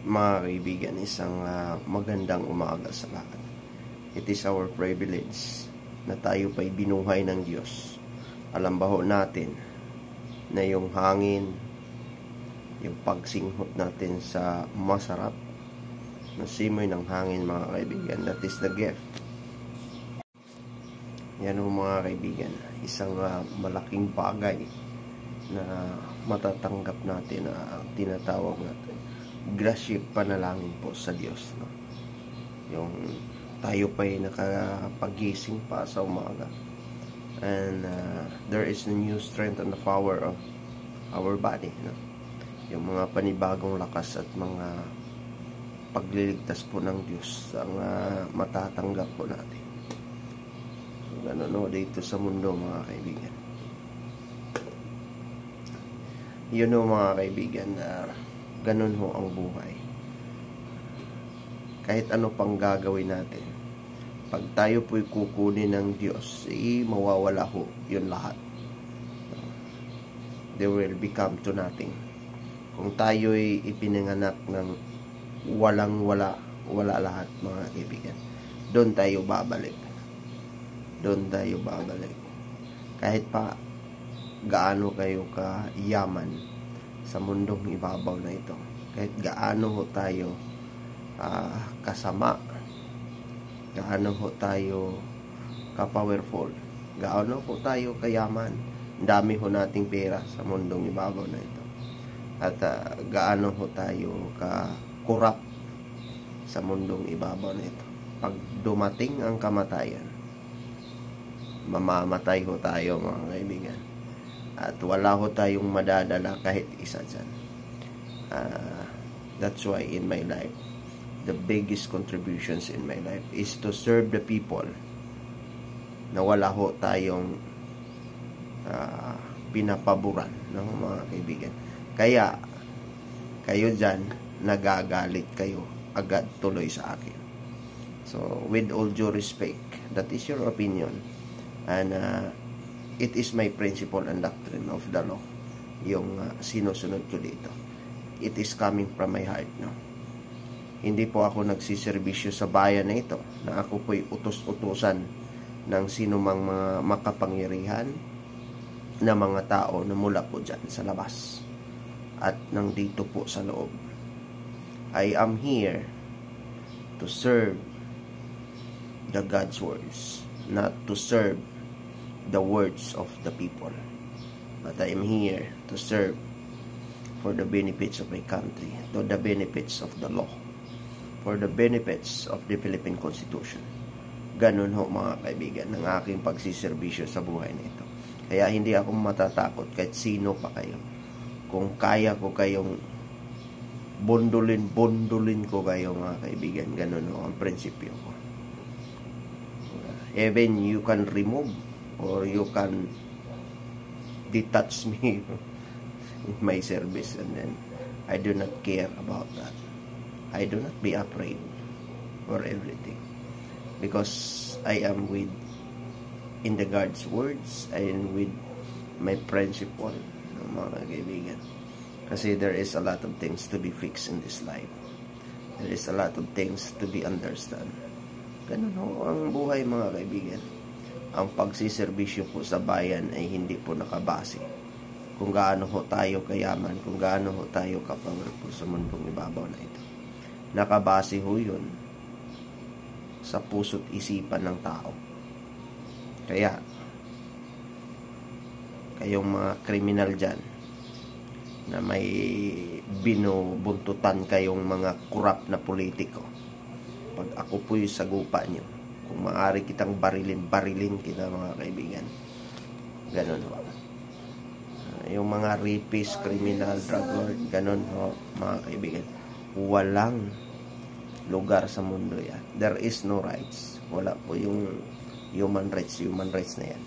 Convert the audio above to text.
Mga kaibigan, isang magandang umaga sa lahat. It is our privilege na tayo pa'y binuhay ng Diyos. Alam ba ho natin na yung hangin, yung pagsinghot natin sa masarap na simoy ng hangin, mga kaibigan, that is the gift. Yan ho mga kaibigan, isang malaking bagay na matatanggap natin na tinatawag natin grasya, panalangin po sa Diyos, no? Yung tayo pa'y nakapagising pa sa umaga, and there is a new strength and the power of our body, no? Yung mga panibagong lakas at mga pagliligtas po ng Diyos ang matatanggap po natin. Ganun no, dito sa mundo mga kaibigan. Yun know, mga kaibigan, ganun ho ang buhay. Kahit ano pang gagawin natin, pag tayo po'y kukunin ng Diyos, mawawala ho yun lahat. They will become to nothing. Kung tayo'y ipinanganak ng wala lahat mga kaibigan, doon tayo babalik. Kahit pa gaano kayo kayaman sa mundong ibabaw na ito, kahit gaano ho tayo kasama, gaano ho tayo ka-powerful, gaano ho tayo kayaman, dami ho nating pera sa mundong ibabaw na ito, at gaano ho tayo ka-corrupt sa mundong ibabaw na ito, pag dumating ang kamatayan, mamamatay ho tayo mga kaibigan. At wala ho tayong madadala kahit isa dyan. That's why in my life, the biggest contributions in my life is to serve the people, na wala ho tayong pinapaboran, no, mga kaibigan. Kaya kayo dyan, nagagalit kayo agad tuloy sa akin. So with all due respect, that is your opinion, and it is my principle and doctrine of the law, yung sinusunod ko dito. It is coming from my heart, no? Hindi po ako nagsiservisyo sa bayan na ito, na ako po'y utos-utusan ng sinumang mga makapangyarihan na mga tao na mula po dyan sa labas at nandito po sa loob. I am here to serve the God's words, not to serve the words of the people, but I am here to serve for the benefits of my country, to the benefits of the law, for the benefits of the Philippine Constitution. Ganun ho mga kaibigan ng aking pagsiservisyo sa buhay na ito. Kaya hindi ako matatakot kahit sino pa kayo. Kung kaya ko kayong bundulin ko kayo mga kaibigan, ganun ho ang prinsipyo ko. Even you can remove or you can detach me in my service, and then I do not care about that. I do not be afraid for everything, because I am in the God's words, I am with my principle, mga kaibigan. Kasi there is a lot of things to be fixed in this life. There is a lot of things to be understand. Ganun ho ang buhay mga kaibigan. Ang pagsiservisyo po sa bayan ay hindi po nakabase kung gaano ho tayo kayaman, kung gaano ho tayo ka-powerful sa mundong ibabaw na ito. Nakabase ho yun sa puso't isipan ng tao. Kaya kayong mga kriminal dyan na may binubuntutan kayong mga corrupt na politiko, pag ako po'y sagupa nyo, kung maaari kitang barilin kita mga kaibigan. Ganun ho. Yung mga rapist, criminal, drug lord, ganun ho mga kaibigan. Walang lugar sa mundo yan. There is no rights. Wala po yung human rights na yan.